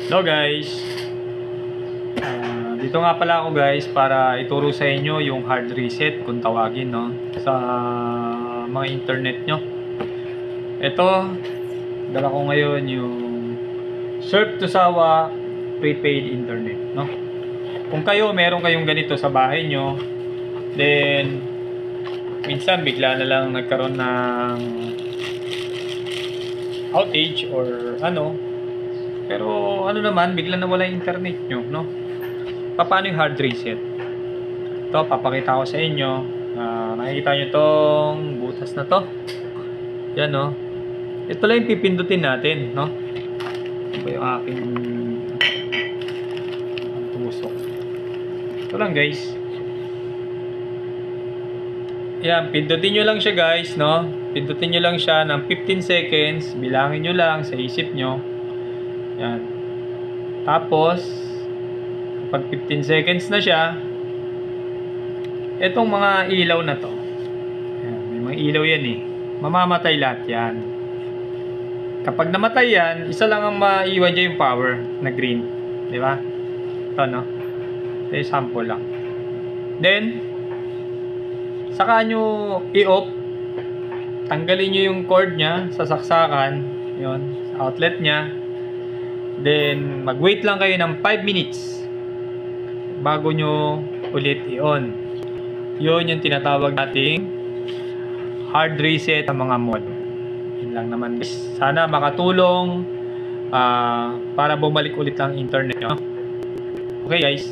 Hello guys, dito nga pala ako guys para ituro sa inyo yung hard reset kung tawagin, no, sa mga internet nyo. Ito, dala ko ngayon yung Surf to Sawa prepaid internet, no. Kung meron kayong ganito sa bahay nyo, then minsan bigla na lang nagkaroon ng outage or ano, pero ano naman, bigla na wala yung internet nyo, no. Paano yung hard reset? Ito, papakita ko sa inyo. Nakikita nyo tong butas na to. Yan, no. Ito lang yung pipindutin natin, no. Ito yung aking tusok. Ito lang, guys. Yan, pindutin nyo lang siya, guys, no. Pindutin nyo lang siya ng 15 seconds. Bilangin nyo lang sa isip nyo. Yan. Tapos, pag 15 seconds na siya, etong mga ilaw na to, ayan, may mga ilaw yan eh, mamamatay lahat yan. Kapag namatay yan, isa lang ang maiwan dyan, yung power na green, di ba? Ito, no? Ito yung sample lang. Then saka nyo i-off, tanggalin nyo yung cord nya sa saksakan, yun, sa outlet nya. Then mag-wait lang kayo ng 5 minutes bago nyo ulit i-on. Yun yung tinatawag nating hard reset sa mga mod. Yun lang naman. Sana makatulong para bumalik ulit ang internet nyo. Okay guys.